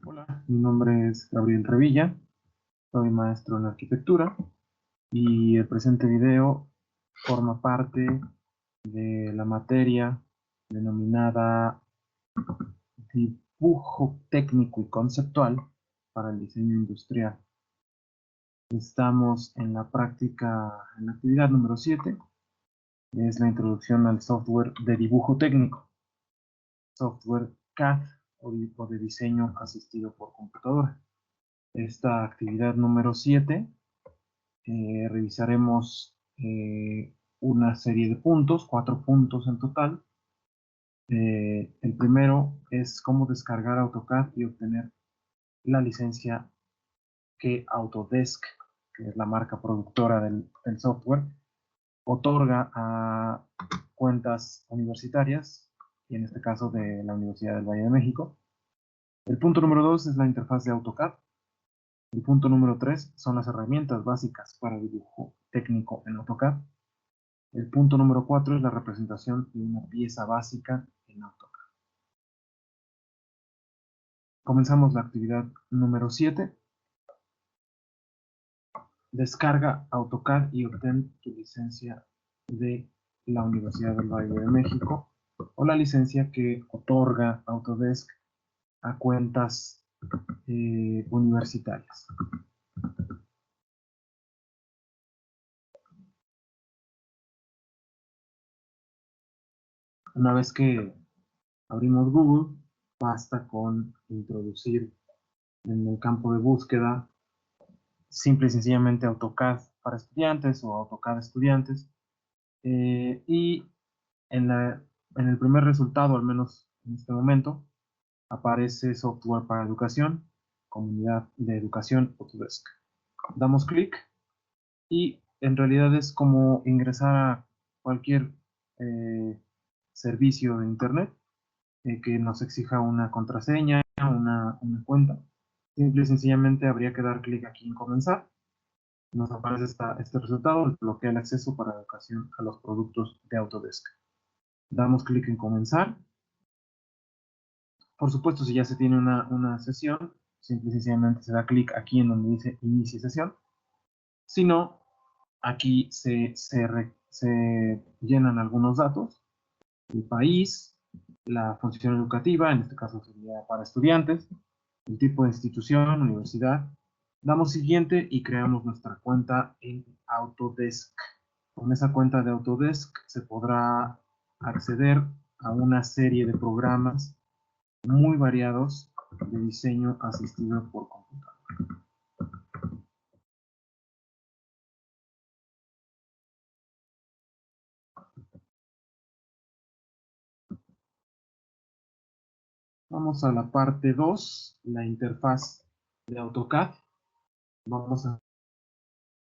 Hola, mi nombre es Gabriel Revilla, soy maestro en arquitectura y el presente video forma parte de la materia denominada dibujo técnico y conceptual para el diseño industrial. Estamos en la práctica, en la actividad número 7, es la introducción al software de dibujo técnico, software CAD o de diseño asistido por computadora. Esta actividad número 7 revisaremos una serie de puntos, 4 puntos en total. El primero es cómo descargar AutoCAD y obtener la licencia que Autodesk, que es la marca productora del software, otorga a cuentas universitarias, y en este caso de la Universidad del Valle de México. El punto número 2 es la interfaz de AutoCAD. El punto número 3 son las herramientas básicas para dibujo técnico en AutoCAD. El punto número 4 es la representación de una pieza básica en AutoCAD. Comenzamos la actividad número 7. Descarga AutoCAD y obtén tu licencia de la Universidad del Valle de México o la licencia que otorga Autodesk a cuentas universitarias. Una vez que abrimos Google, basta con introducir en el campo de búsqueda simple y sencillamente AutoCAD para estudiantes o AutoCAD estudiantes, y en el primer resultado, al menos en este momento, aparece software para educación, comunidad de educación Autodesk. Damos clic y en realidad es como ingresar a cualquier servicio de internet que nos exija una contraseña, una cuenta. Simple y sencillamente habría que dar clic aquí en comenzar. Nos aparece este resultado, bloquea el acceso para educación a los productos de Autodesk. Damos clic en comenzar. Por supuesto, si ya se tiene una sesión, simple y sencillamente se da clic aquí en donde dice inicie sesión. Si no, aquí se llenan algunos datos, el país, la función educativa, en este caso sería para estudiantes, el tipo de institución, universidad. Damos siguiente y creamos nuestra cuenta en Autodesk. Con esa cuenta de Autodesk se podrá acceder a una serie de programas muy variados de diseño asistido por computadora. Vamos a la parte 2, la interfaz de AutoCAD. Vamos a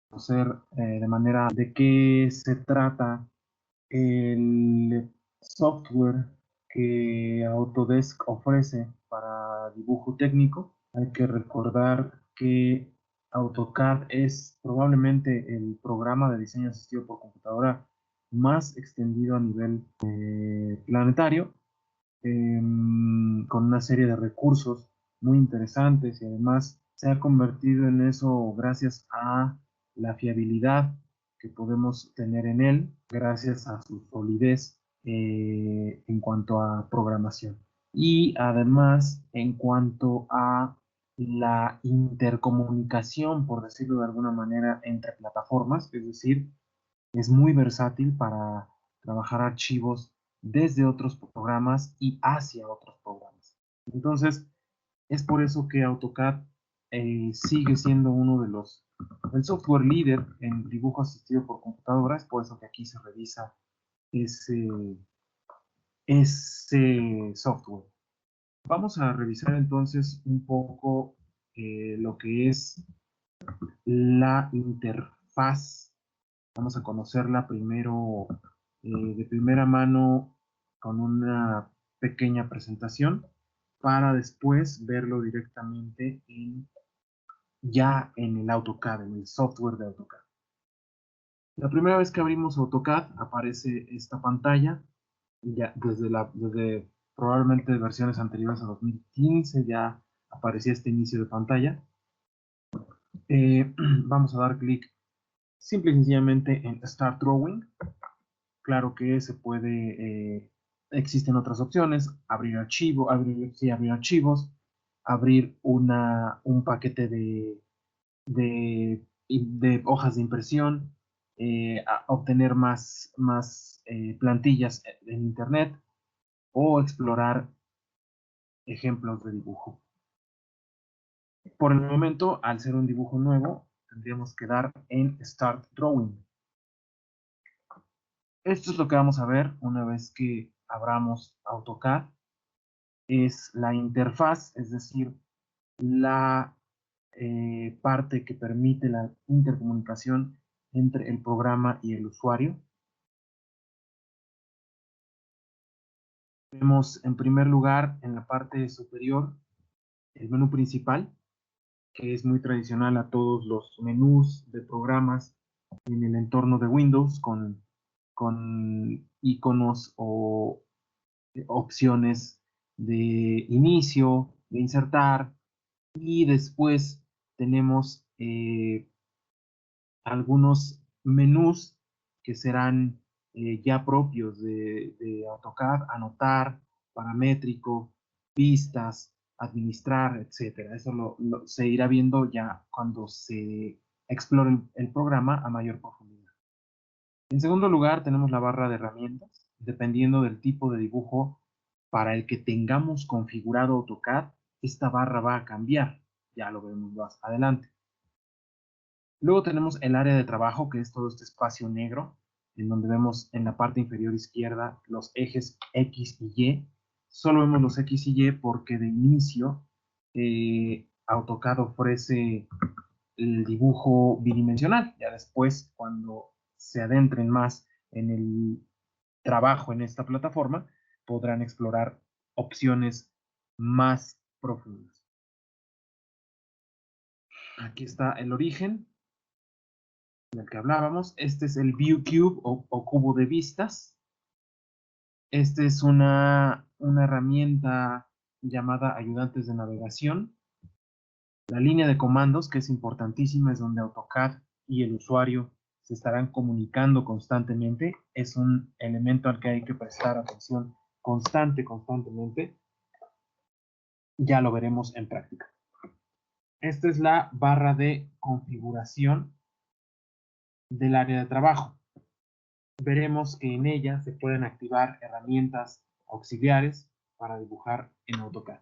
conocer de manera de qué se trata el software que Autodesk ofrece para dibujo técnico. Hay que recordar que AutoCAD es probablemente el programa de diseño asistido por computadora más extendido a nivel planetario, con una serie de recursos muy interesantes, y además se ha convertido en eso gracias a la fiabilidad que podemos tener en él, gracias a su solidez en cuanto a programación. Y además en cuanto a la intercomunicación, por decirlo de alguna manera, entre plataformas, es decir, es muy versátil para trabajar archivos desde otros programas y hacia otros programas. Entonces, es por eso que AutoCAD sigue siendo uno de el software líder en dibujo asistido por computadora. Es por eso que aquí se revisa ese, ese software. Vamos a revisar entonces un poco lo que es la interfaz. Vamos a conocerla primero de primera mano con una pequeña presentación para después verlo directamente ya en el AutoCAD, en el software de AutoCAD. La primera vez que abrimos AutoCAD aparece esta pantalla, ya desde probablemente versiones anteriores a 2015 ya aparecía este inicio de pantalla. Vamos a dar clic simple y sencillamente en Start Drawing. Claro que se puede, existen otras opciones, abrir archivo, abrir archivos, abrir un paquete de hojas de impresión, obtener más plantillas en internet o explorar ejemplos de dibujo. Por el momento, al ser un dibujo nuevo, tendríamos que dar en Start Drawing. Esto es lo que vamos a ver una vez que abramos AutoCAD. Es la interfaz, es decir, la parte que permite la intercomunicación entre el programa y el usuario. Vemos en primer lugar en la parte superior el menú principal, que es muy tradicional a todos los menús de programas en el entorno de Windows con iconos o opciones de inicio, de insertar, y después tenemos algunos menús que serán ya propios de AutoCAD: anotar, paramétrico, vistas, administrar, etcétera. Eso se irá viendo ya cuando se explore el programa a mayor profundidad. En segundo lugar, tenemos la barra de herramientas. Dependiendo del tipo de dibujo para el que tengamos configurado AutoCAD, esta barra va a cambiar. Ya lo veremos más adelante. Luego tenemos el área de trabajo, que es todo este espacio negro, en donde vemos en la parte inferior izquierda los ejes X y Y. Solo vemos los X y Y porque de inicio AutoCAD ofrece el dibujo bidimensional. Ya después, cuando se adentren más en el trabajo en esta plataforma, podrán explorar opciones más profundas. Aquí está el origen del que hablábamos. Este es el View Cube o cubo de vistas. Este es una herramienta llamada ayudantes de navegación. La línea de comandos, que es importantísima, es donde AutoCAD y el usuario se estarán comunicando constantemente. Es un elemento al que hay que prestar atención constantemente. Ya lo veremos en práctica. Esta es la barra de configuración del área de trabajo. Veremos que en ella se pueden activar herramientas auxiliares para dibujar en AutoCAD.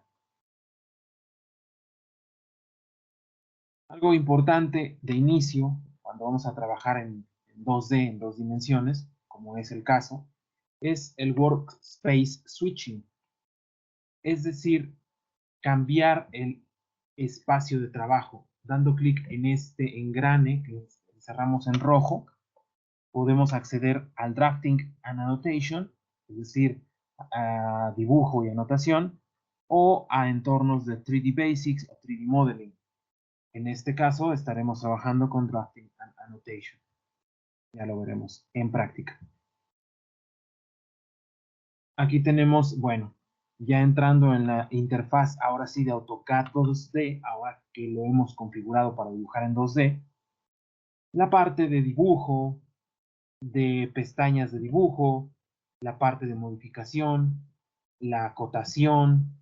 Algo importante de inicio, cuando vamos a trabajar en 2D, en dos dimensiones, como es el caso, es el Workspace Switching. Es decir, cambiar el espacio de trabajo. Dando clic en este engrane que cerramos en rojo, podemos acceder al Drafting and Annotation, es decir, a dibujo y anotación, o a entornos de 3D Basics o 3D Modeling. En este caso estaremos trabajando con Drafting and Annotation. Ya lo veremos en práctica. Aquí tenemos, bueno, ya entrando en la interfaz, ahora sí, de AutoCAD 2D, ahora que lo hemos configurado para dibujar en 2D, la parte de dibujo, de pestañas de dibujo, la parte de modificación, la acotación,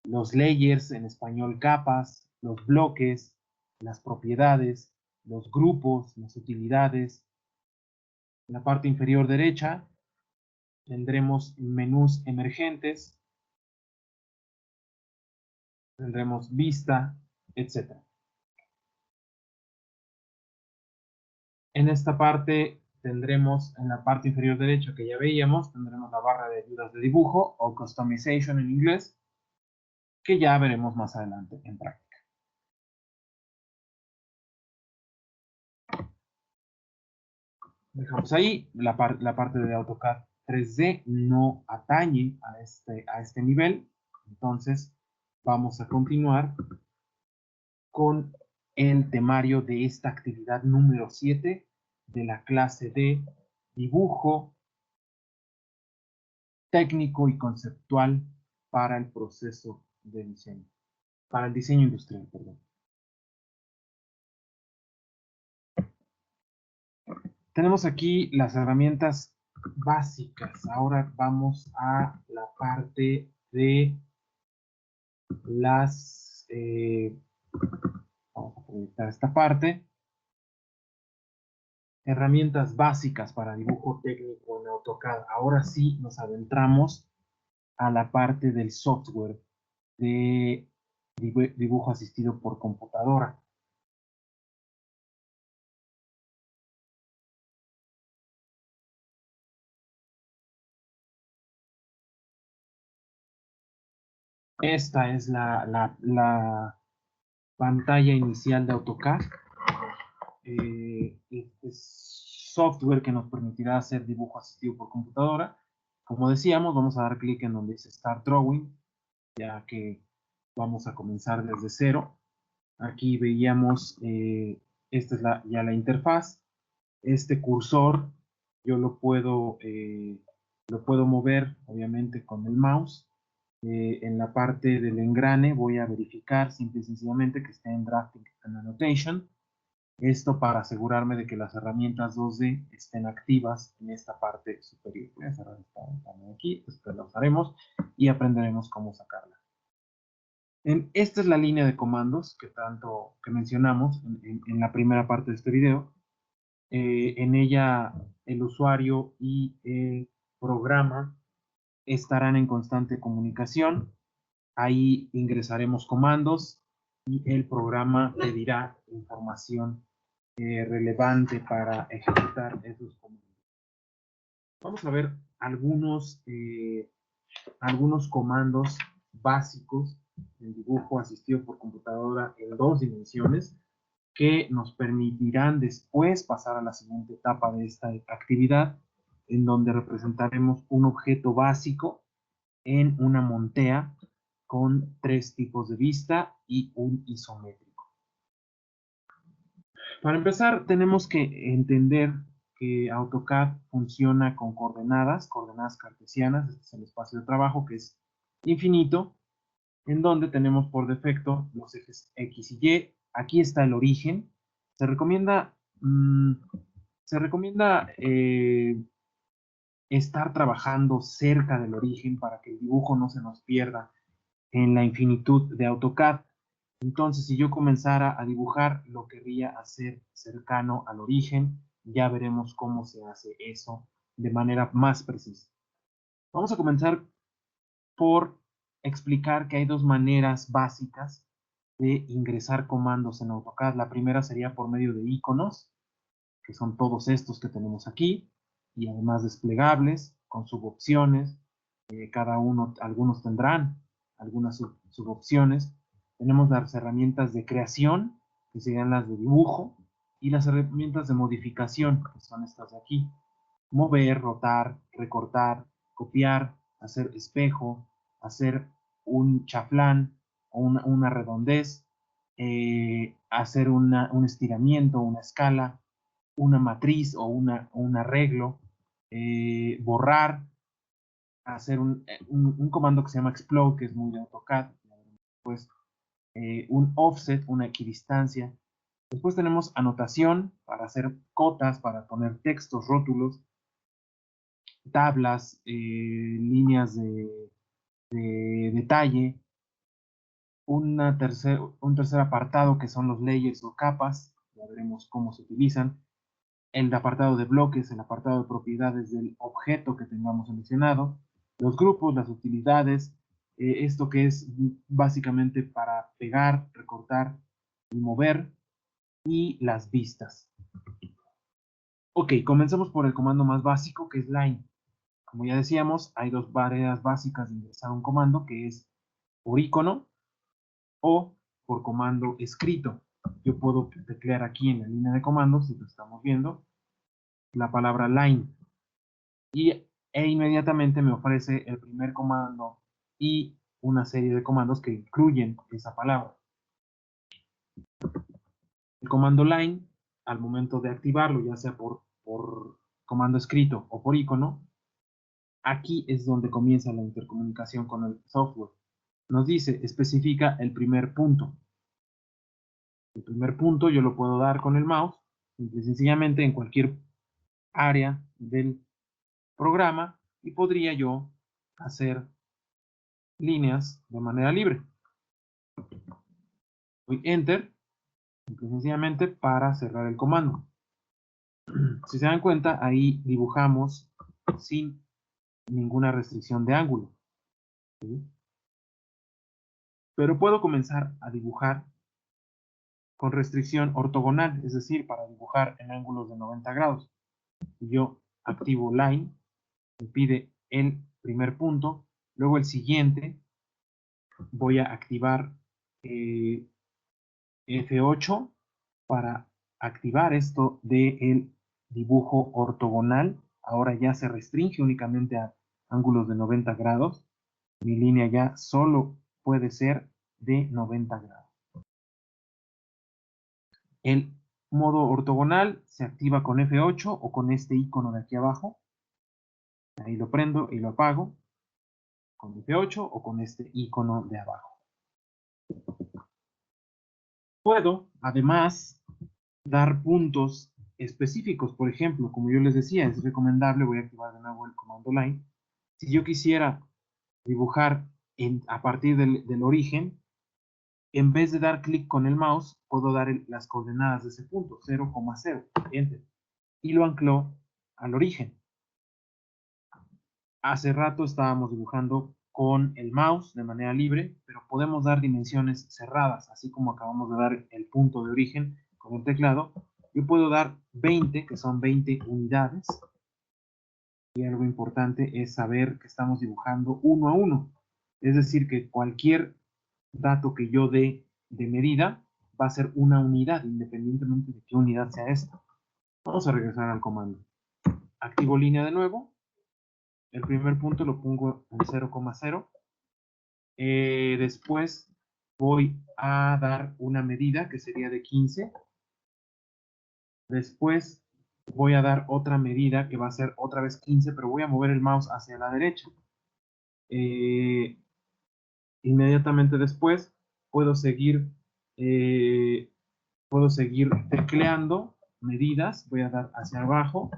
los layers, en español capas, los bloques, las propiedades, los grupos, las utilidades. En la parte inferior derecha tendremos menús emergentes, tendremos vista, etc. En esta parte tendremos, en la parte inferior derecha que ya veíamos, tendremos la barra de ayudas de dibujo o Customization en inglés, que ya veremos más adelante en práctica. Dejamos ahí, la parte de AutoCAD 3D no atañe a este nivel, entonces vamos a continuar con el temario de esta actividad número 7 de la clase de dibujo técnico y conceptual para el proceso de diseño. para el diseño industrial, perdón. Tenemos aquí las herramientas básicas. Ahora vamos a la parte de las... vamos a proyectar esta parte. Herramientas básicas para dibujo técnico en AutoCAD. Ahora sí nos adentramos a la parte del software de dibujo asistido por computadora. Esta es la pantalla inicial de AutoCAD. Este software que nos permitirá hacer dibujo asistido por computadora. Como decíamos, vamos a dar clic en donde dice Start Drawing, ya que vamos a comenzar desde cero. Aquí veíamos, esta es ya la interfaz. Este cursor yo lo puedo mover, obviamente, con el mouse. En la parte del engrane voy a verificar simple y sencillamente que esté en Drafting and Annotation. Esto para asegurarme de que las herramientas 2D estén activas en esta parte superior. Voy a cerrar esta ventana aquí, después la usaremos y aprenderemos cómo sacarla. Esta es la línea de comandos que mencionamos en la primera parte de este video. En ella el usuario y el programa estarán en constante comunicación. Ahí ingresaremos comandos y el programa pedirá información relevante para ejecutar esos comandos. Vamos a ver algunos comandos básicos en dibujo asistido por computadora en 2 dimensiones que nos permitirán después pasar a la siguiente etapa de esta actividad, en donde representaremos un objeto básico en una montea con 3 tipos de vista y un isométrico. Para empezar, tenemos que entender que AutoCAD funciona con coordenadas cartesianas. Este es el espacio de trabajo, que es infinito, en donde tenemos por defecto los ejes X y Y. Aquí está el origen. Se recomienda estar trabajando cerca del origen para que el dibujo no se nos pierda en la infinitud de AutoCAD. Entonces, si yo comenzara a dibujar, lo querría hacer cercano al origen. Ya veremos cómo se hace eso de manera más precisa. Vamos a comenzar por explicar que hay 2 maneras básicas de ingresar comandos en AutoCAD. La primera sería por medio de iconos, que son todos estos que tenemos aquí, y además desplegables con subopciones. Algunos tendrán algunas subopciones. Tenemos las herramientas de creación, que serían las de dibujo, y las herramientas de modificación, que son estas de aquí. Mover, rotar, recortar, copiar, hacer espejo, hacer un chaflán o una redondez, hacer un estiramiento, una escala, una matriz o un arreglo, borrar, hacer un comando que se llama explode, que es muy de AutoCAD, pues un offset, una equidistancia. Después tenemos anotación para hacer cotas, para poner textos, rótulos, tablas, líneas de detalle, un tercer apartado que son los layers o capas, ya veremos cómo se utilizan, el apartado de bloques, el apartado de propiedades del objeto que tengamos seleccionado, los grupos, las utilidades, esto que es básicamente para pegar, recortar y mover, y las vistas. Ok, comencemos por el comando más básico, que es line. Como ya decíamos, hay 2 maneras básicas de ingresar un comando, que es por icono o por comando escrito. Yo puedo teclear aquí en la línea de comandos, si lo estamos viendo, la palabra line. E inmediatamente me ofrece el primer comando y una serie de comandos que incluyen esa palabra. El comando line, al momento de activarlo, ya sea por comando escrito o por icono, aquí es donde comienza la intercomunicación con el software. nos dice, especifica el primer punto. El primer punto yo lo puedo dar con el mouse, simple y sencillamente en cualquier área del programa, y podría yo hacer líneas de manera libre. Doy Enter, simple y sencillamente para cerrar el comando. Si se dan cuenta, ahí dibujamos sin ninguna restricción de ángulo. ¿Sí? Pero puedo comenzar a dibujar con restricción ortogonal, es decir, para dibujar en ángulos de 90 grados. Y yo activo Line, me pide el primer punto, luego el siguiente, voy a activar F8 para activar esto del dibujo ortogonal. Ahora ya se restringe únicamente a ángulos de 90 grados. Mi línea ya solo puede ser de 90 grados. El modo ortogonal se activa con F8 o con este icono de aquí abajo. Ahí lo prendo y lo apago con F8 o con este icono de abajo. Puedo, además, dar puntos específicos. Por ejemplo, como yo les decía, es recomendable, voy a activar de nuevo el comando line. Si yo quisiera dibujar a partir del origen, en vez de dar clic con el mouse, puedo dar las coordenadas de ese punto, 0,0, enter, y lo ancló al origen. Hace rato estábamos dibujando con el mouse de manera libre, pero podemos dar dimensiones cerradas, así como acabamos de dar el punto de origen con el teclado. Yo puedo dar 20, que son 20 unidades. Y algo importante es saber que estamos dibujando uno a uno. Es decir, que cualquier dato que yo dé de medida va a ser una unidad, independientemente de qué unidad sea esta. Vamos a regresar al comando. Activo línea de nuevo. El primer punto lo pongo en 0,0. Después voy a dar una medida que sería de 15. Después voy a dar otra medida que va a ser otra vez 15, pero voy a mover el mouse hacia la derecha. Inmediatamente después puedo seguir tecleando medidas, voy a dar hacia abajo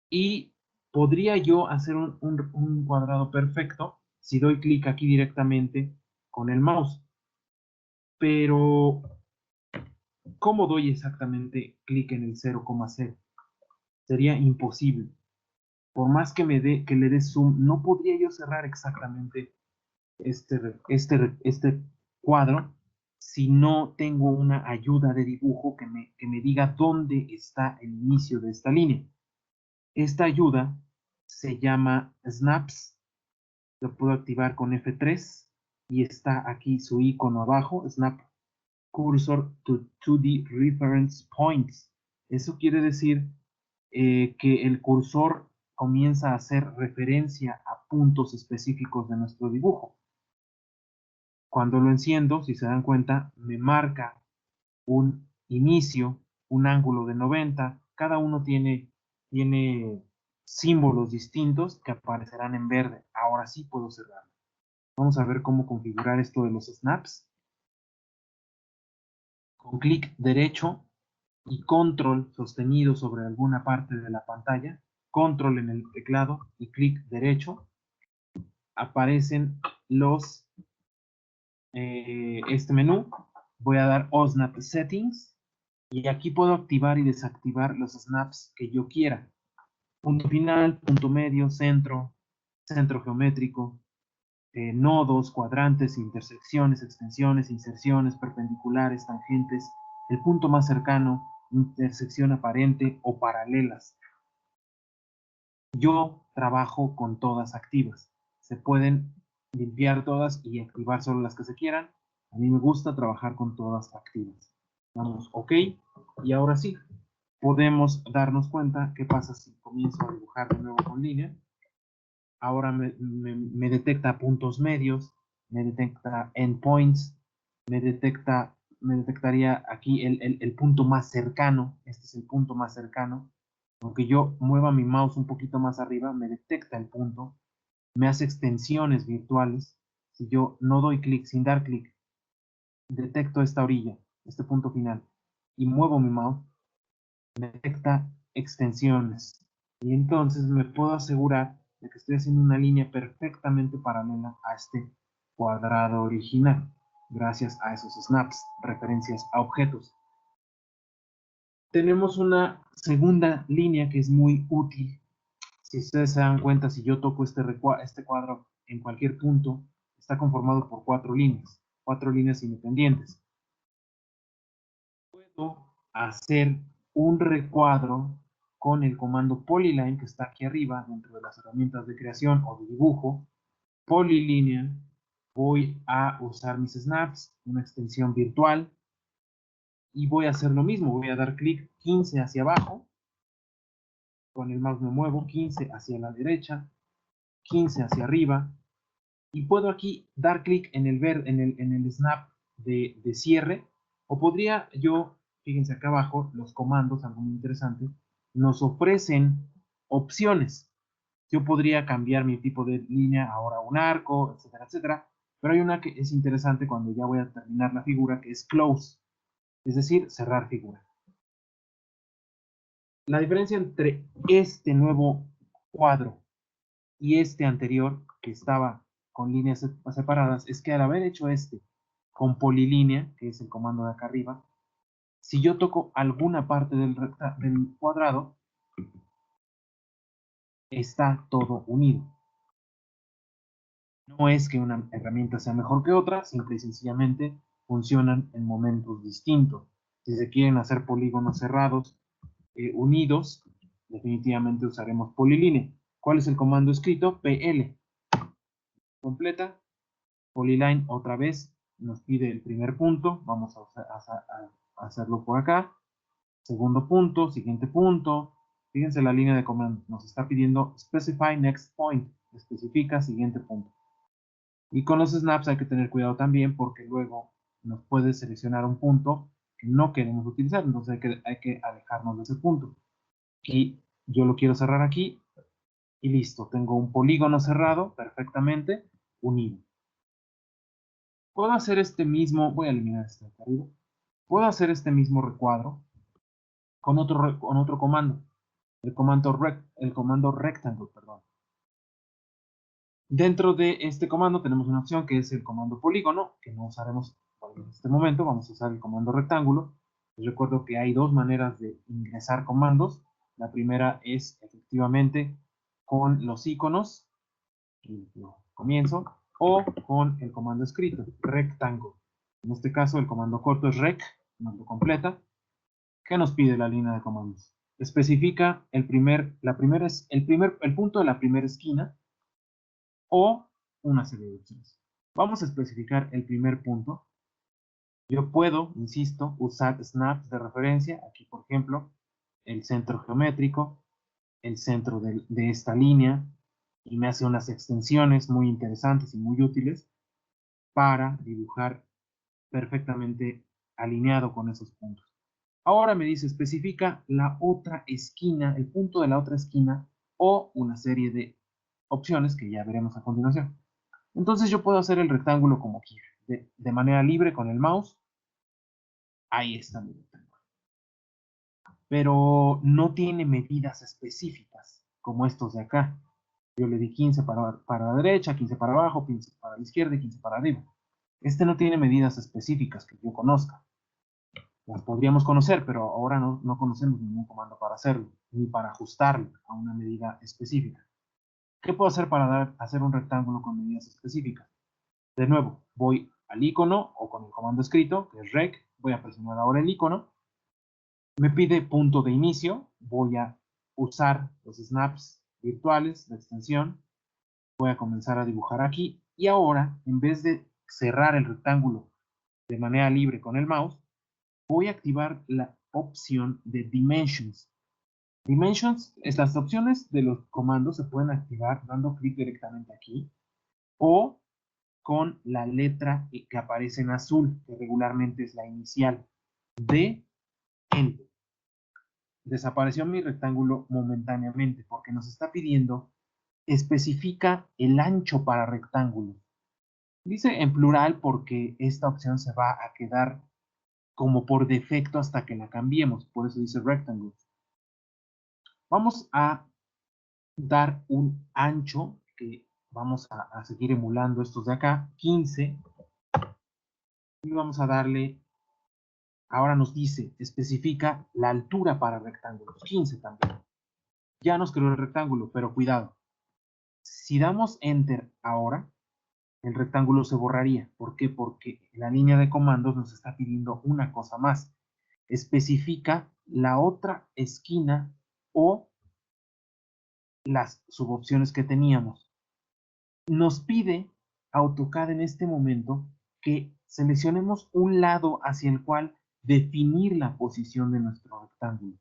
y podría yo hacer un cuadrado perfecto si doy clic aquí directamente con el mouse. Pero, ¿cómo doy exactamente clic en el 0,0? Sería imposible. Por más que le dé zoom, no podría yo cerrar exactamente este cuadro si no tengo una ayuda de dibujo que me diga dónde está el inicio de esta línea. Esta ayuda se llama Snaps. Lo puedo activar con F3 y está aquí su icono abajo, Snap Cursor to 2D Reference Points. Eso quiere decir que el cursor comienza a hacer referencia a puntos específicos de nuestro dibujo. Cuando lo enciendo, si se dan cuenta, me marca un inicio, un ángulo de 90. Cada uno tiene símbolos distintos que aparecerán en verde. Ahora sí puedo cerrarlo. Vamos a ver cómo configurar esto de los snaps. Con clic derecho y control sostenido sobre alguna parte de la pantalla, control en el teclado y clic derecho, aparecen este menú. Voy a dar OSNAP Settings y aquí puedo activar y desactivar los snaps que yo quiera. Punto final, punto medio, centro, centro geométrico, nodos, cuadrantes, intersecciones, extensiones, inserciones, perpendiculares, tangentes, el punto más cercano, intersección aparente o paralelas. Yo trabajo con todas activas. Se pueden limpiar todas y activar solo las que se quieran. A mí me gusta trabajar con todas activas. Damos OK. Y ahora sí, podemos darnos cuenta qué pasa si comienzo a dibujar de nuevo con línea. Ahora me detecta puntos medios, me detecta endpoints, me detectaría aquí el punto más cercano. Este es el punto más cercano. Aunque yo mueva mi mouse un poquito más arriba, me detecta el punto, me hace extensiones virtuales. si yo no doy clic, sin dar clic, detecto esta orilla, este punto final, y muevo mi mouse, me detecta extensiones. Y entonces me puedo asegurar de que estoy haciendo una línea perfectamente paralela a este cuadrado original, gracias a esos snaps, referencias a objetos. Tenemos una segunda línea que es muy útil. Si ustedes se dan cuenta, si yo toco este cuadro en cualquier punto, está conformado por cuatro líneas independientes. Puedo hacer un recuadro con el comando Polyline, que está aquí arriba, dentro de las herramientas de creación o de dibujo. Polilineal, voy a usar mis snaps, una extensión virtual, y voy a hacer lo mismo. Voy a dar clic 15 hacia abajo, con el mouse me muevo, 15 hacia la derecha, 15 hacia arriba, y puedo aquí dar clic en el snap de cierre, o podría yo, fíjense acá abajo, los comandos, algo muy interesante, nos ofrecen opciones. Yo podría cambiar mi tipo de línea ahora a un arco, etcétera, etcétera, pero hay una que es interesante cuando ya voy a terminar la figura, que es close, es decir, cerrar figura. La diferencia entre este nuevo cuadro y este anterior, que estaba con líneas separadas, es que al haber hecho este con polilínea, que es el comando de acá arriba, si yo toco alguna parte del cuadrado, está todo unido. No es que una herramienta sea mejor que otra, simple y sencillamente funcionan en momentos distintos. Si se quieren hacer polígonos cerrados unidos, definitivamente usaremos polilínea. ¿Cuál es el comando escrito? PL. Completa. Polyline otra vez nos pide el primer punto. Vamos a hacerlo por acá. Segundo punto, siguiente punto. Fíjense la línea de comando. Nos está pidiendo specify next point. Especifica siguiente punto. Y con los snaps hay que tener cuidado también porque luego nos puede seleccionar un punto que no queremos utilizar. Entonces hay que alejarnos de ese punto. Y yo lo quiero cerrar aquí. Y listo. Tengo un polígono cerrado perfectamente unido. Puedo hacer este mismo, voy a eliminar este de acá arriba. Puedo hacer este mismo recuadro con otro comando. El comando rectangle, perdón. Dentro de este comando tenemos una opción que es el comando polígono, que no usaremos en este momento. Vamos a usar el comando rectángulo. Les recuerdo que hay dos maneras de ingresar comandos. La primera es efectivamente con los iconos, y comienzo, o con el comando escrito, rectangle. En este caso el comando corto es rec, nos lo completa. ¿Qué nos pide la línea de comandos? Especifica el punto de la primera esquina o una serie de opciones. Vamos a especificar el primer punto. Yo puedo, insisto, usar snaps de referencia. Aquí, por ejemplo, el centro geométrico, el centro de esta línea, y me hace unas extensiones muy interesantes y muy útiles para dibujar perfectamente alineado con esos puntos. Ahora me dice, especifica la otra esquina, el punto de la otra esquina o una serie de opciones que ya veremos a continuación. Entonces yo puedo hacer el rectángulo como quiera, de manera libre con el mouse. Ahí está mi rectángulo. Pero no tiene medidas específicas, como estos de acá. Yo le di 15 para la derecha, 15 para abajo, 15 para la izquierda y 15 para arriba. Este no tiene medidas específicas que yo conozca. Las podríamos conocer, pero ahora no conocemos ningún comando para hacerlo, ni para ajustarlo a una medida específica. ¿Qué puedo hacer para hacer un rectángulo con medidas específicas? De nuevo, voy al icono o con el comando escrito, que es rec, voy a presionar ahora el icono, me pide punto de inicio, voy a usar los snaps virtuales de extensión, voy a comenzar a dibujar aquí, y ahora, en vez de cerrar el rectángulo de manera libre con el mouse, voy a activar la opción de Dimensions. Dimensions, estas opciones de los comandos se pueden activar dando clic directamente aquí o con la letra que aparece en azul, que regularmente es la inicial, de Enter. Desapareció mi rectángulo momentáneamente porque nos está pidiendo especifica el ancho para rectángulos. Dice en plural porque esta opción se va a quedar como por defecto hasta que la cambiemos. Por eso dice rectangle. Vamos a dar un ancho, que vamos a seguir emulando estos de acá, 15. Y vamos a darle, ahora nos dice, especifica la altura para rectángulos, 15 también. Ya nos creó el rectángulo, pero cuidado. Si damos Enter ahora, el rectángulo se borraría. ¿Por qué? Porque la línea de comandos nos está pidiendo una cosa más. Especifica la otra esquina o las subopciones que teníamos. Nos pide AutoCAD en este momento que seleccionemos un lado hacia el cual definir la posición de nuestro rectángulo.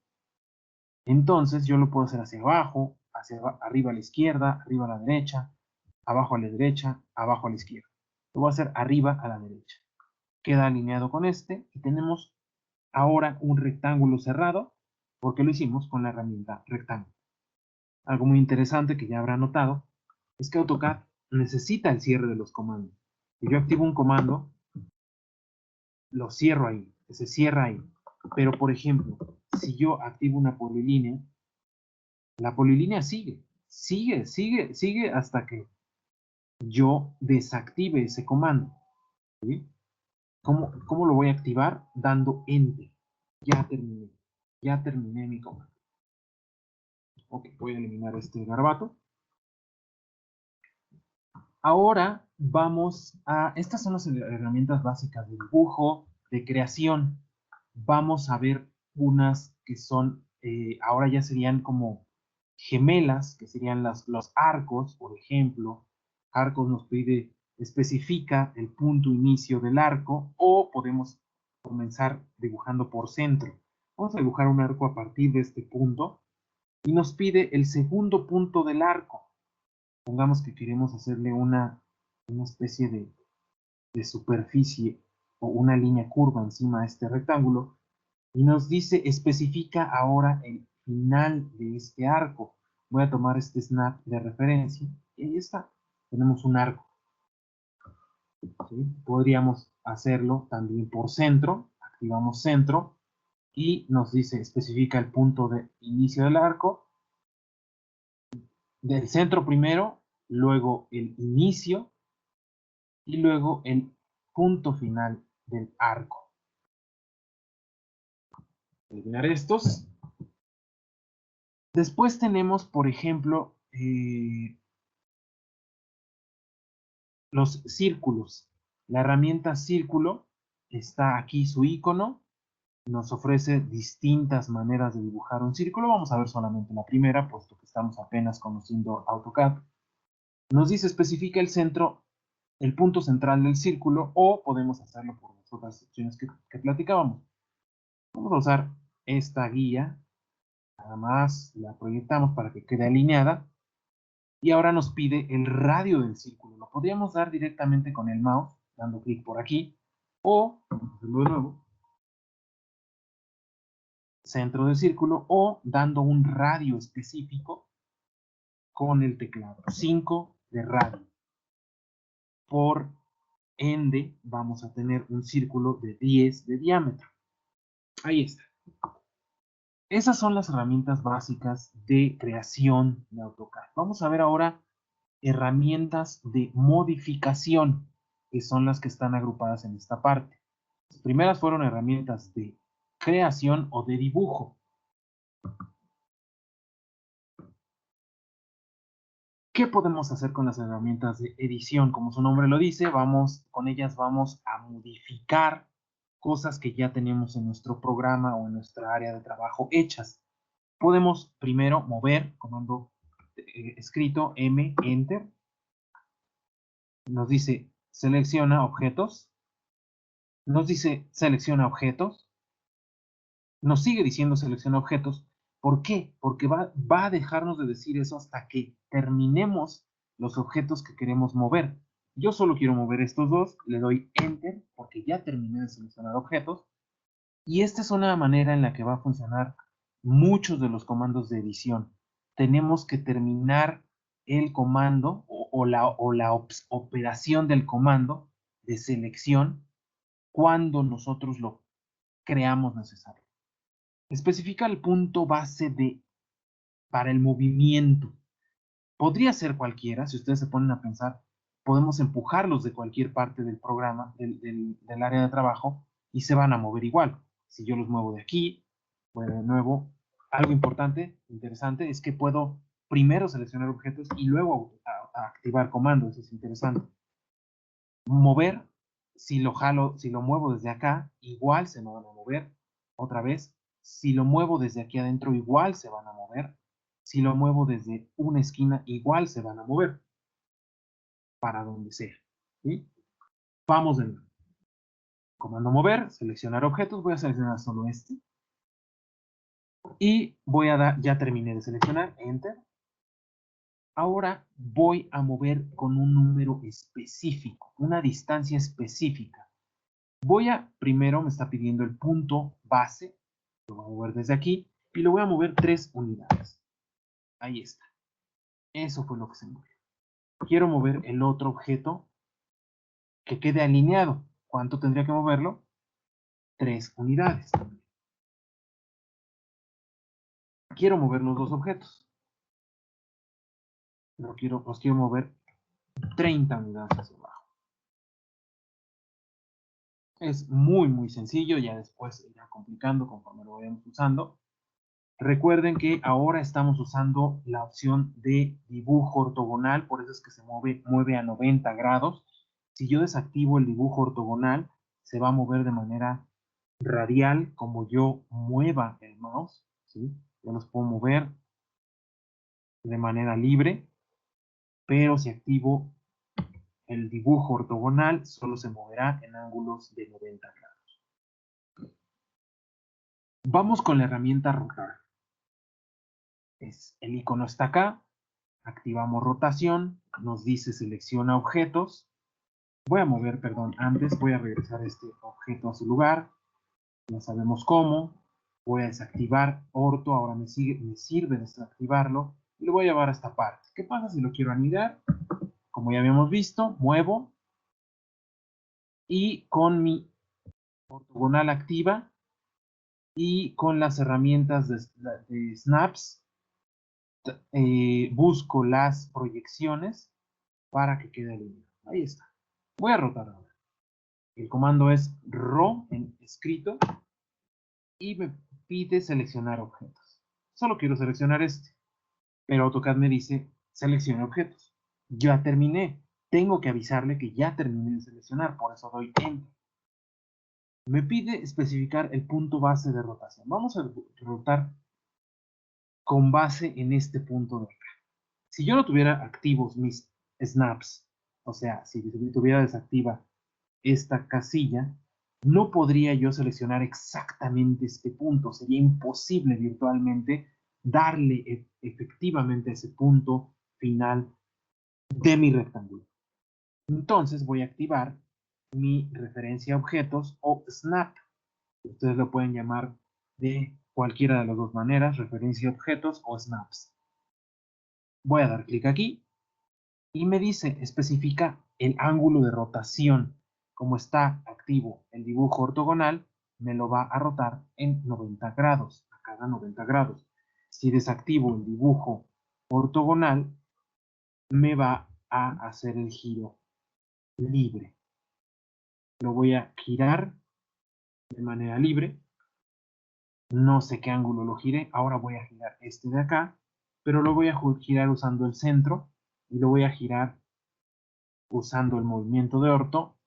Entonces yo lo puedo hacer hacia abajo, hacia arriba a la izquierda, arriba a la derecha, abajo a la derecha, abajo a la izquierda. Lo voy a hacer arriba a la derecha. Queda alineado con este y tenemos ahora un rectángulo cerrado porque lo hicimos con la herramienta rectángulo. Algo muy interesante que ya habrá notado es que AutoCAD necesita el cierre de los comandos. Si yo activo un comando, lo cierro ahí, se cierra ahí. Pero, por ejemplo, si yo activo una polilínea, la polilínea sigue hasta que yo desactive ese comando. ¿Sí? ¿Cómo lo voy a activar? Dando Enter. Ya terminé mi comando. Ok, voy a eliminar este garabato. Ahora vamos a, estas son las herramientas básicas de dibujo, de creación. Vamos a ver unas que son, ahora ya serían como gemelas, que serían los arcos, por ejemplo. Arcos nos pide, especifica el punto inicio del arco, o podemos comenzar dibujando por centro. Vamos a dibujar un arco a partir de este punto y nos pide el segundo punto del arco. Pongamos que queremos hacerle una especie de superficie o una línea curva encima de este rectángulo y nos dice, especifica ahora el final de este arco. Voy a tomar este snap de referencia y ahí está, tenemos un arco. ¿Sí? Podríamos hacerlo también por centro, activamos centro y nos dice, especifica el punto de inicio del arco, del centro primero, luego el inicio y luego el punto final del arco. Eliminar estos. Después tenemos, por ejemplo, los círculos. La herramienta círculo está aquí su icono. Nos ofrece distintas maneras de dibujar un círculo. Vamos a ver solamente la primera, puesto que estamos apenas conociendo AutoCAD. Nos dice especifica el centro, el punto central del círculo, o podemos hacerlo por las otras opciones que platicábamos. Vamos a usar esta guía. Nada más la proyectamos para que quede alineada. Y ahora nos pide el radio del círculo. Lo podríamos dar directamente con el mouse, dando clic por aquí, o, vamos a hacerlo de nuevo, centro del círculo, o dando un radio específico con el teclado. 5 de radio. Por ende, vamos a tener un círculo de 10 de diámetro. Ahí está. Esas son las herramientas básicas de creación de AutoCAD. Vamos a ver ahora herramientas de modificación, que son las que están agrupadas en esta parte. Las primeras fueron herramientas de creación o de dibujo. ¿Qué podemos hacer con las herramientas de edición? Como su nombre lo dice, con ellas vamos a modificar cosas que ya tenemos en nuestro programa o en nuestra área de trabajo hechas. Podemos primero mover, comando escrito M, Enter. Nos dice selecciona objetos. Nos dice selecciona objetos. Nos sigue diciendo selecciona objetos. ¿Por qué? Porque va a dejarnos de decir eso hasta que terminemos los objetos que queremos mover. Yo solo quiero mover estos dos, le doy Enter porque ya terminé de seleccionar objetos. Y esta es una manera en la que va a funcionar muchos de los comandos de edición. Tenemos que terminar el comando o operación del comando de selección cuando nosotros lo creamos necesario. Especifica el punto base para el movimiento. Podría ser cualquiera, si ustedes se ponen a pensar, podemos empujarlos de cualquier parte del programa, del área de trabajo, y se van a mover igual. Si yo los muevo de aquí, pues de nuevo, algo importante, interesante, es que puedo primero seleccionar objetos y luego activar comandos. Eso es interesante. Mover, si lo muevo desde acá, igual se me van a mover. Otra vez, si lo muevo desde aquí adentro, igual se van a mover. Si lo muevo desde una esquina, igual se van a mover. Para donde sea. ¿Sí? Vamos de nuevo. Comando mover, seleccionar objetos. Voy a seleccionar solo este. Y voy a dar, ya terminé de seleccionar, enter. Ahora voy a mover con un número específico, una distancia específica. Primero me está pidiendo el punto base, lo voy a mover desde aquí, y lo voy a mover 3 unidades. Ahí está. Eso fue lo que se movió. Quiero mover el otro objeto que quede alineado. ¿Cuánto tendría que moverlo? 3 unidades también. Quiero mover los dos objetos. Los quiero mover 30 unidades hacia abajo. Es muy, muy sencillo. Ya después irá complicando conforme lo vayamos usando. Recuerden que ahora estamos usando la opción de dibujo ortogonal, por eso es que se mueve a 90 grados. Si yo desactivo el dibujo ortogonal, se va a mover de manera radial, como yo mueva el mouse, ¿sí? Yo los puedo mover de manera libre, pero si activo el dibujo ortogonal, solo se moverá en ángulos de 90 grados. Vamos con la herramienta rotar. El icono está acá, activamos rotación, nos dice selecciona objetos. Voy a mover, perdón, antes voy a regresar este objeto a su lugar. Ya sabemos cómo. Voy a desactivar orto, ahora me sirve desactivarlo. Y lo voy a llevar a esta parte. ¿Qué pasa si lo quiero anidar? Como ya habíamos visto, muevo. Y con mi ortogonal activa y con las herramientas de snaps, busco las proyecciones para que quede alineado. Ahí está. Voy a rotar ahora. El comando es ro en escrito y me pide seleccionar objetos. Solo quiero seleccionar este, pero AutoCAD me dice seleccione objetos. Ya terminé. Tengo que avisarle que ya terminé de seleccionar, por eso doy Enter. Me pide especificar el punto base de rotación. Vamos a rotar con base en este punto de acá. Si yo no tuviera activos mis snaps, o sea, si tuviera desactiva esta casilla, no podría yo seleccionar exactamente este punto. Sería imposible virtualmente darle efectivamente ese punto final de mi rectángulo. Entonces voy a activar mi referencia a objetos o snap. Ustedes lo pueden llamar de cualquiera de las dos maneras, referencia a objetos o snaps. Voy a dar clic aquí y me dice, especifica el ángulo de rotación. Como está activo el dibujo ortogonal, me lo va a rotar en 90 grados, a cada 90 grados. Si desactivo el dibujo ortogonal, me va a hacer el giro libre. Lo voy a girar de manera libre. No sé qué ángulo lo giré. Ahora voy a girar este de acá, pero lo voy a girar usando el centro y lo voy a girar usando el movimiento de orto.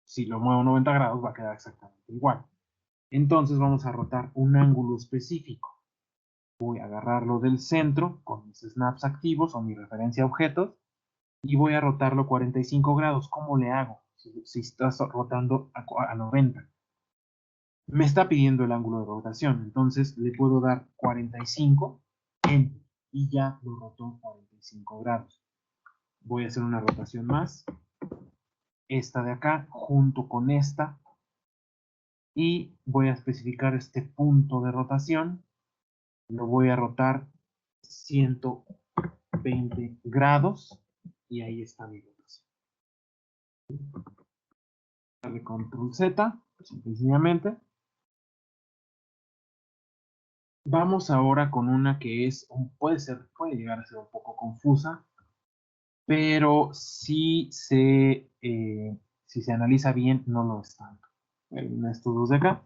Si lo muevo 90 grados va a quedar exactamente igual. Entonces vamos a rotar un ángulo específico. Voy a agarrarlo del centro con mis snaps activos o mi referencia a objetos y voy a rotarlo 45 grados. ¿Cómo le hago? Si estás rotando a 90. Me está pidiendo el ángulo de rotación, entonces le puedo dar 45 y ya lo rotó 45 grados. Voy a hacer una rotación más. Esta de acá junto con esta y voy a especificar este punto de rotación. Lo voy a rotar 120 grados y ahí está mi votación. Darle Control Z, sencillamente. Vamos ahora con una que es, puede llegar a ser un poco confusa, pero si se analiza bien, no lo es tanto. En estos dos de acá,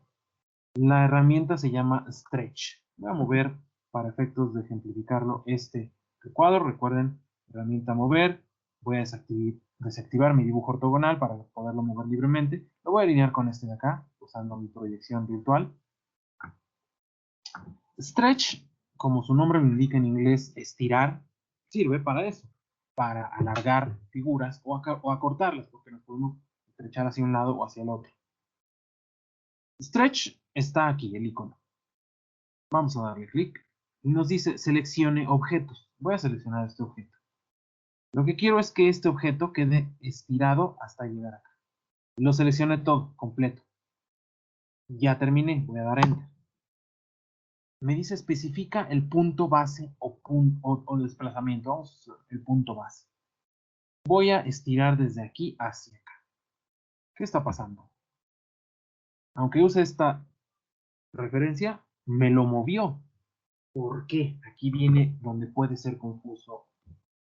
la herramienta se llama Stretch. Voy a mover, para efectos de ejemplificarlo, este recuadro. Recuerden, herramienta mover. Voy a desactivar mi dibujo ortogonal para poderlo mover libremente. Lo voy a alinear con este de acá, usando mi proyección virtual. Stretch, como su nombre lo indica en inglés, estirar, sirve para eso, para alargar figuras o acortarlas, porque nos podemos estrechar hacia un lado o hacia el otro. Stretch está aquí, el icono. Vamos a darle clic y nos dice seleccione objetos. Voy a seleccionar este objeto. Lo que quiero es que este objeto quede estirado hasta llegar acá. Lo seleccione todo, completo. Ya terminé, voy a dar Enter. Me dice especifica el punto base o desplazamiento. Vamos a usar el punto base. Voy a estirar desde aquí hacia acá. ¿Qué está pasando? Aunque use esta referencia, me lo movió. ¿Por qué? Aquí viene donde puede ser confuso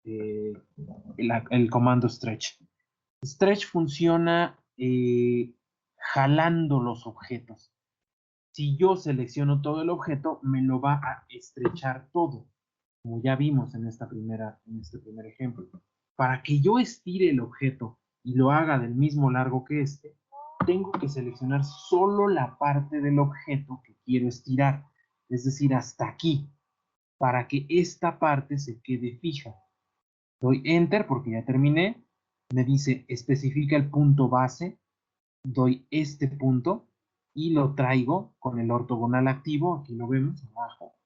el comando stretch. Stretch funciona jalando los objetos. Si yo selecciono todo el objeto, me lo va a estrechar todo, como ya vimos en este primer ejemplo. Para que yo estire el objeto y lo haga del mismo largo que este, tengo que seleccionar solo la parte del objeto que quiero estirar, es decir, hasta aquí, para que esta parte se quede fija. Doy Enter porque ya terminé. Me dice especifica el punto base. Doy este punto y lo traigo con el ortogonal activo. Aquí lo vemos abajo.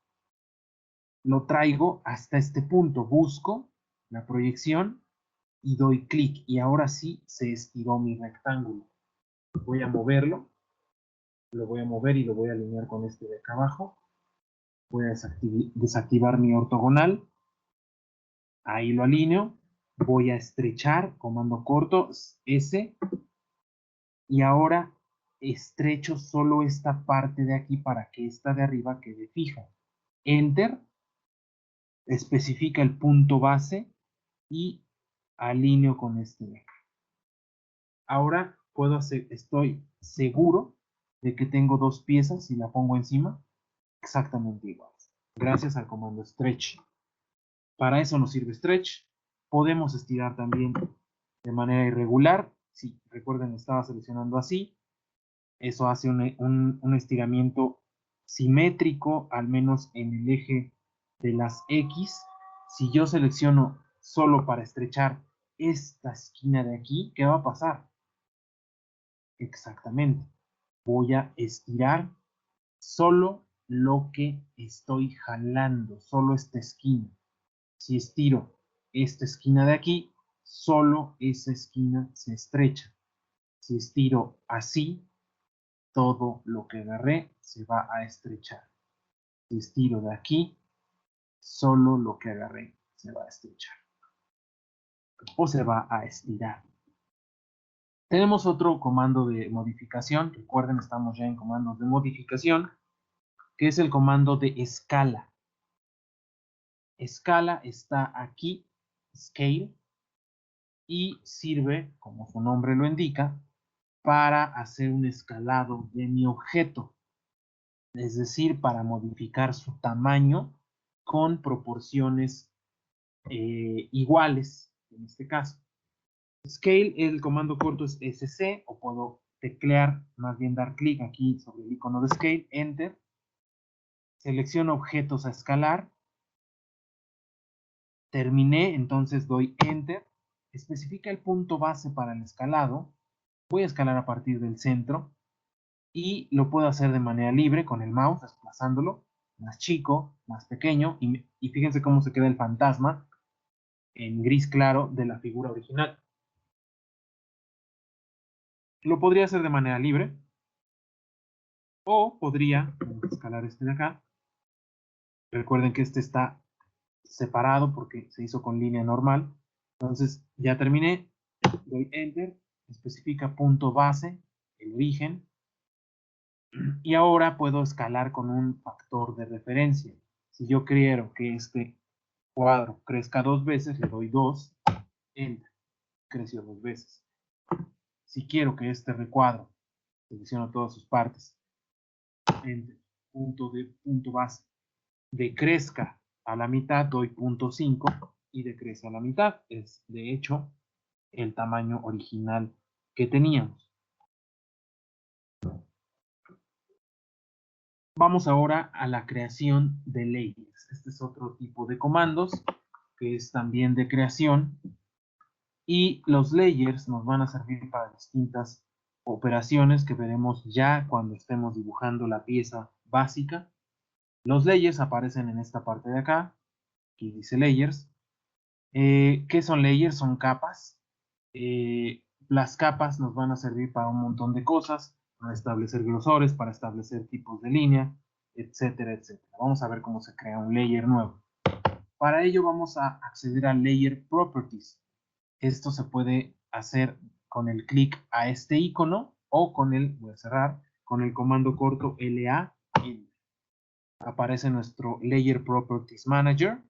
Lo traigo hasta este punto. Busco la proyección y doy clic. Y ahora sí se estiró mi rectángulo. Voy a moverlo. Lo voy a mover y lo voy a alinear con este de acá abajo. Voy a desactivar mi ortogonal. Ahí lo alineo. Voy a estrechar, comando corto, S, y ahora estrecho solo esta parte de aquí para que esta de arriba quede fija. Enter, especifica el punto base y alineo con este de acá. Ahora estoy seguro de que tengo dos piezas y la pongo encima exactamente iguales, gracias al comando stretch. Para eso nos sirve stretch. Podemos estirar también de manera irregular. Si recuerden, estaba seleccionando así. Eso hace un estiramiento simétrico, al menos en el eje de las X. Si yo selecciono solo para estrechar esta esquina de aquí, ¿qué va a pasar? Exactamente. Voy a estirar solo lo que estoy jalando, solo esta esquina. Si estiro esta esquina de aquí, solo esa esquina se estrecha. Si estiro así, todo lo que agarré se va a estrechar. Si estiro de aquí, solo lo que agarré se va a estrechar. O se va a estirar. Tenemos otro comando de modificación. Recuerden, estamos ya en comandos de modificación, que es el comando de escala. Escala está aquí, scale, y sirve, como su nombre lo indica, para hacer un escalado de mi objeto, es decir, para modificar su tamaño con proporciones iguales, en este caso. Scale, el comando corto es SC, o puedo teclear, más bien dar clic aquí sobre el icono de Scale, Enter, selecciono objetos a escalar, terminé, entonces doy Enter, especifica el punto base para el escalado, voy a escalar a partir del centro, y lo puedo hacer de manera libre con el mouse, desplazándolo, más chico, más pequeño, y fíjense cómo se queda el fantasma en gris claro de la figura original. Lo podría hacer de manera libre, o podría, vamos a escalar este de acá, recuerden que este está separado porque se hizo con línea normal, Entonces, ya terminé, doy Enter, especifica punto base, el origen, y ahora puedo escalar con un factor de referencia. Si yo quiero que este cuadro crezca 2 veces, le doy 2, Enter, creció 2 veces. Si quiero que este recuadro, selecciono todas sus partes, Enter, punto base, decrezca a la mitad, doy punto 5 y decrece a la mitad. Es, de hecho, el tamaño original que teníamos. Vamos ahora a la creación de layers. Este es otro tipo de comandos que es también de creación. Y los layers nos van a servir para distintas operaciones que veremos ya cuando estemos dibujando la pieza básica. Los layers aparecen en esta parte de acá. Aquí dice layers. ¿Qué son layers? Son capas. Las capas nos van a servir para un montón de cosas, para establecer grosores, para establecer tipos de línea, etcétera, etcétera. Vamos a ver cómo se crea un layer nuevo. Para ello vamos a acceder a Layer Properties. Esto se puede hacer con el clic a este icono o con el, voy a cerrar, con el comando corto LA. Aparece nuestro Layer Properties Manager,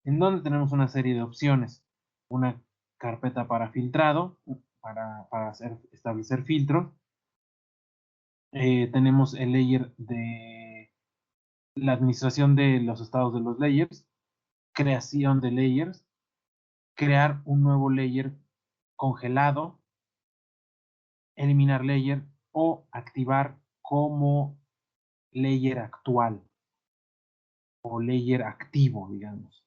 en donde tenemos una serie de opciones. Una carpeta para filtrado, para establecer filtros. Tenemos el layer de la administración de los estados de los layers, creación de layers, crear un nuevo layer congelado, eliminar layer o activar como layer actual o layer activo, digamos.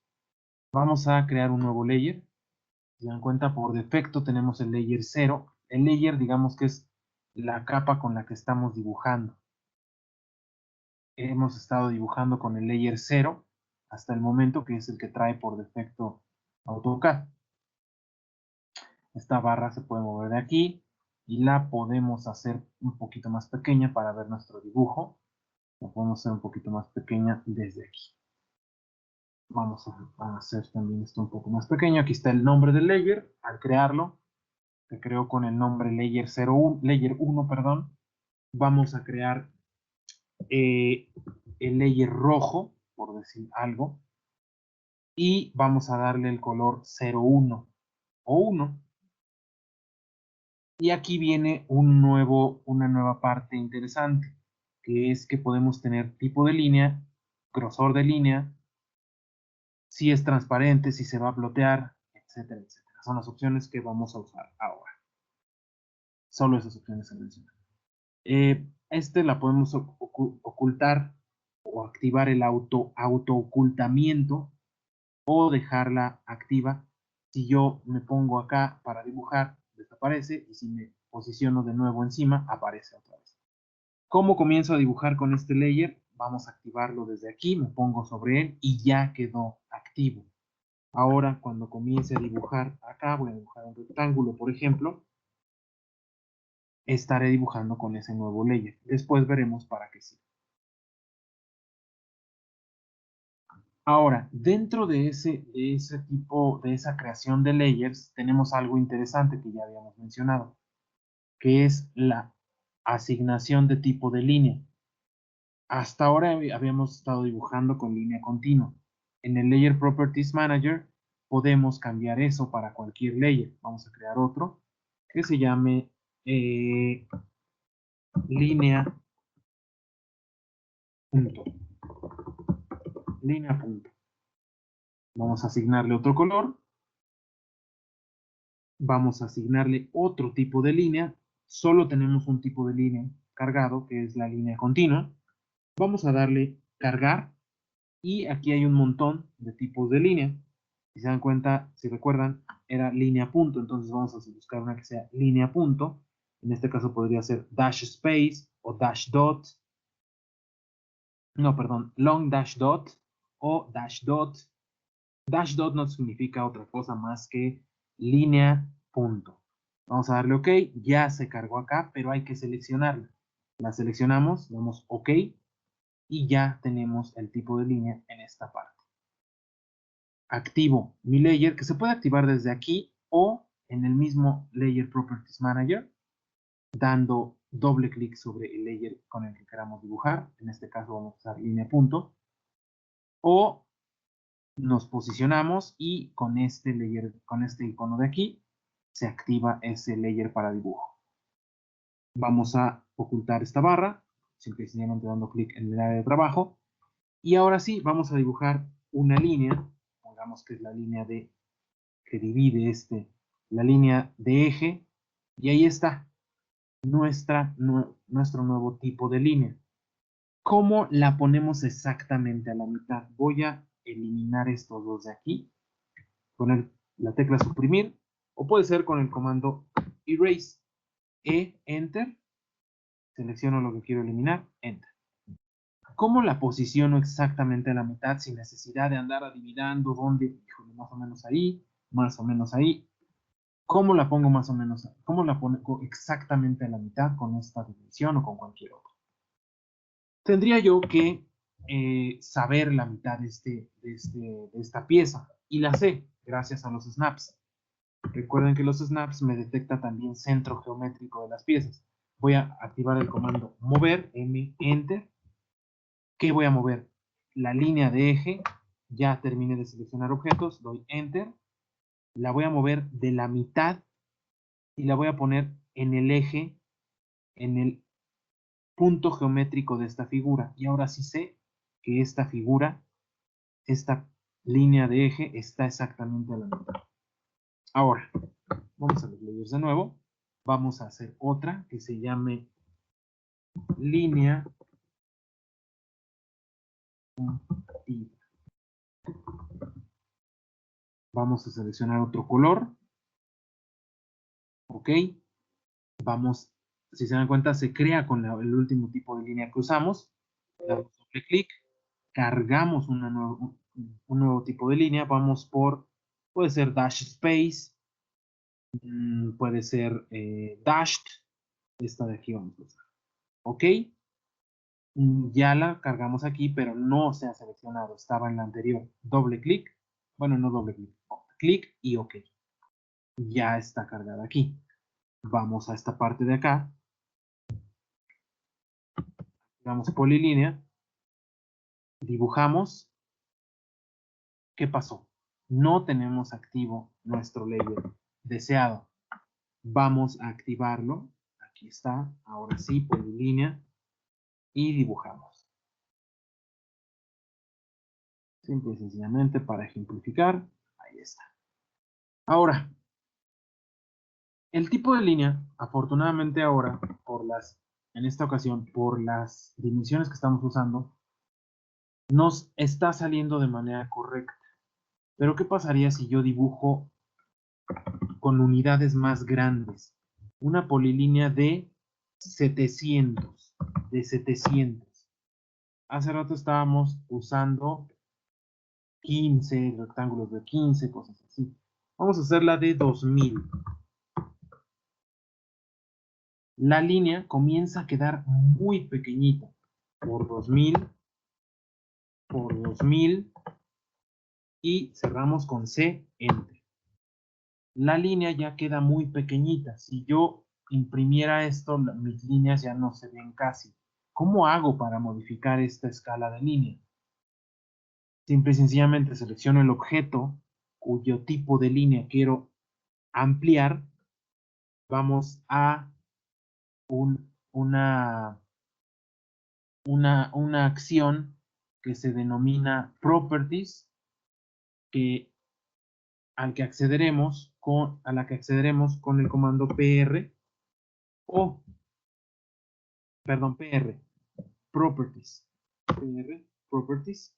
Vamos a crear un nuevo layer. Si se dan cuenta, por defecto tenemos el layer 0. El layer, digamos que es la capa con la que estamos dibujando. Hemos estado dibujando con el layer 0 hasta el momento, que es el que trae por defecto AutoCAD. Esta barra se puede mover de aquí y la podemos hacer un poquito más pequeña para ver nuestro dibujo. La podemos hacer un poquito más pequeña desde aquí. Vamos a hacer también esto un poco más pequeño. Aquí está el nombre del layer. Al crearlo, se creó con el nombre layer 1, perdón. Vamos a crear el layer rojo, por decir algo, y vamos a darle el color 01 o 1. Y aquí viene una nueva parte interesante, que es que podemos tener tipo de línea, grosor de línea, si es transparente, si se va a plotear, etcétera, etcétera. Son las opciones que vamos a usar ahora. Solo esas opciones se mencionan. La podemos ocultar o activar el auto ocultamiento o dejarla activa. Si yo me pongo acá para dibujar, desaparece, y si me posiciono de nuevo encima, aparece otra vez. ¿Cómo comienzo a dibujar con este layer? Vamos a activarlo desde aquí, me pongo sobre él y ya quedó activo. Ahora, cuando comience a dibujar acá, voy a dibujar un rectángulo, por ejemplo, estaré dibujando con ese nuevo layer. Después veremos para qué sirve. Ahora, dentro de ese tipo, de esa creación de layers, tenemos algo interesante que ya habíamos mencionado, que es la asignación de tipo de línea. Hasta ahora habíamos estado dibujando con línea continua. En el Layer Properties Manager podemos cambiar eso para cualquier layer. Vamos a crear otro que se llame línea punto. Línea punto. Vamos a asignarle otro color. Vamos a asignarle otro tipo de línea. Solo tenemos un tipo de línea cargado, que es la línea continua. Vamos a darle cargar y aquí hay un montón de tipos de línea. Si se dan cuenta, si recuerdan, era línea punto, entonces vamos a buscar una que sea línea punto. En este caso podría ser dash space o dash dot. No, perdón, long dash dot o dash dot. Dash dot no significa otra cosa más que línea punto. Vamos a darle OK, ya se cargó acá, pero hay que seleccionarla. La seleccionamos, damos OK y ya tenemos el tipo de línea en esta parte. activo mi layer, que se puede activar desde aquí o en el mismo Layer Properties Manager, dando doble clic sobre el layer con el que queramos dibujar. En este caso vamos a usar línea punto. O nos posicionamos y con este layer, con este icono de aquí, se activa ese layer para dibujo. Vamos a ocultar esta barra, simple y sencillamente dando clic en el área de trabajo. Y ahora sí, vamos a dibujar una línea, pongamos que es la línea que divide la línea de eje, y ahí está nuestro nuevo tipo de línea. ¿Cómo la ponemos exactamente a la mitad? Voy a eliminar estos dos de aquí, con la tecla suprimir, o puede ser con el comando erase, enter, selecciono lo que quiero eliminar, enter. ¿Cómo la posiciono exactamente a la mitad sin necesidad de andar adivinando dónde? Híjole, más o menos ahí, más o menos ahí. ¿Cómo la pongo más o menos ahí? ¿Cómo la pongo exactamente a la mitad con esta dimensión o con cualquier otra? Tendría yo que saber la mitad de esta pieza, y la sé gracias a los snaps. Recuerden que los snaps me detecta también centro geométrico de las piezas. Voy a activar el comando mover, enter. ¿Qué voy a mover? La línea de eje. Ya terminé de seleccionar objetos, doy enter. La voy a mover de la mitad y la voy a poner en el eje, en el punto geométrico de esta figura. Y ahora sí sé que esta figura, esta línea de eje, está exactamente a la mitad. Ahora, vamos a los layers de nuevo. Vamos a hacer otra que se llame línea puntiva. Vamos a seleccionar otro color. Ok. Vamos, si se dan cuenta, se crea con el último tipo de línea que usamos. Damos doble clic, cargamos un nuevo tipo de línea. Vamos por, puede ser dash space, puede ser dashed. Esta de aquí vamos a usar. Ok. Ya la cargamos aquí, pero no se ha seleccionado. Estaba en la anterior. Doble clic. Bueno, no doble clic. Clic y OK. Ya está cargada aquí. Vamos a esta parte de acá. Damos polilínea. Dibujamos. ¿Qué pasó? No tenemos activo nuestro layer deseado. Vamos a activarlo. Aquí está. Ahora sí, polilínea. Y dibujamos. Simple y sencillamente para ejemplificar. Ahí está. Ahora, el tipo de línea, afortunadamente ahora, en esta ocasión, por las dimensiones que estamos usando, nos está saliendo de manera correcta. Pero ¿qué pasaría si yo dibujo con unidades más grandes? Una polilínea de 700. Hace rato estábamos usando 15, rectángulos de 15, cosas así. Vamos a hacer la de 2000. La línea comienza a quedar muy pequeñita. Por 2000, por 2000, y cerramos con C, Enter. La línea ya queda muy pequeñita. Si yo imprimiera esto, mis líneas ya no se ven casi. ¿Cómo hago para modificar esta escala de línea? Simple y sencillamente selecciono el objeto cuyo tipo de línea quiero ampliar. Vamos a una acción que se denomina Properties, a la que accederemos con el comando PR o, perdón, PR, Properties. PR, Properties.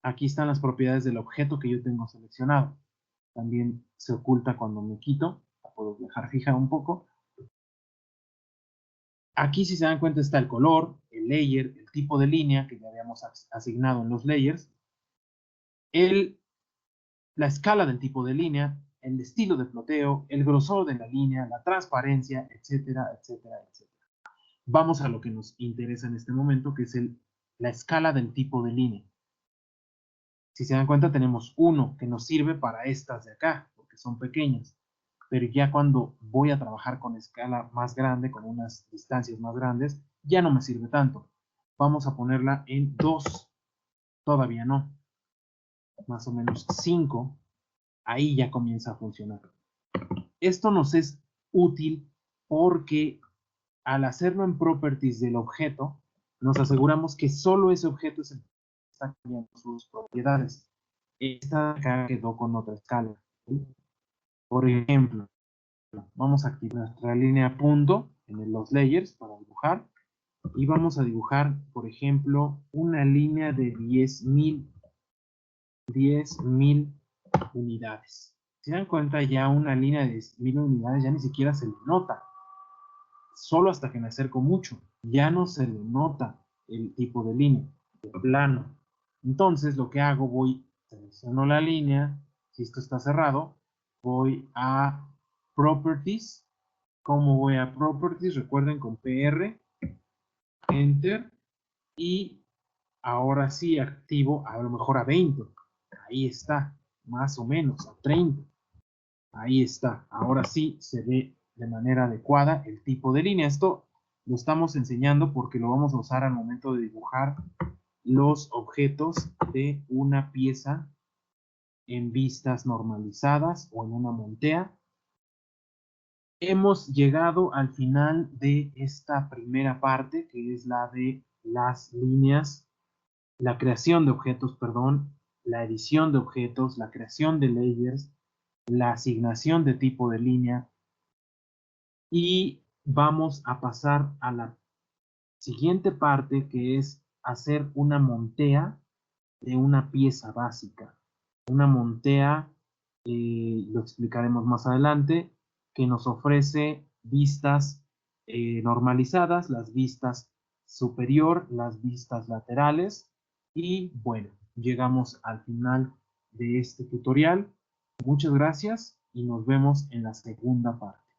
Aquí están las propiedades del objeto que yo tengo seleccionado. También se oculta cuando me quito. La puedo dejar fija un poco. Aquí, si se dan cuenta, está el color, el layer, el tipo de línea que ya habíamos asignado en los layers, la escala del tipo de línea, el estilo de ploteo, el grosor de la línea, la transparencia, etcétera, etcétera, etcétera. Vamos a lo que nos interesa en este momento, que es la escala del tipo de línea. Si se dan cuenta, tenemos uno que nos sirve para estas de acá, porque son pequeñas. Pero ya cuando voy a trabajar con escala más grande, con unas distancias más grandes, ya no me sirve tanto. Vamos a ponerla en 2. Todavía no. Más o menos 5. Ahí ya comienza a funcionar. Esto nos es útil porque al hacerlo en properties del objeto, nos aseguramos que solo ese objeto es el que está cambiando sus propiedades. Esta acá quedó con otra escala. ¿Sí? Por ejemplo, vamos a activar nuestra línea punto en los layers para dibujar y vamos a dibujar, por ejemplo, una línea de 10,000 unidades. Si se dan cuenta, ya una línea de 10,000 unidades ya ni siquiera se le nota. Solo hasta que me acerco mucho, ya no se le nota el tipo de línea, de plano. Entonces, lo que hago, selecciono la línea, si esto está cerrado, voy a Properties. ¿Cómo voy a Properties? Recuerden con PR, Enter, y ahora sí activo a lo mejor a 20. Ahí está, más o menos, a 30. Ahí está. Ahora sí se ve de manera adecuada el tipo de línea. Esto lo estamos enseñando porque lo vamos a usar al momento de dibujar los objetos de una pieza en vistas normalizadas o en una montea. Hemos llegado al final de esta primera parte, que es la de las líneas, la creación de objetos, perdón, la edición de objetos, la creación de layers, la asignación de tipo de línea, y vamos a pasar a la siguiente parte, que es hacer una montea de una pieza básica. Una montea, lo explicaremos más adelante, que nos ofrece vistas normalizadas, las vistas superior, las vistas laterales. Y bueno, llegamos al final de este tutorial. Muchas gracias y nos vemos en la segunda parte.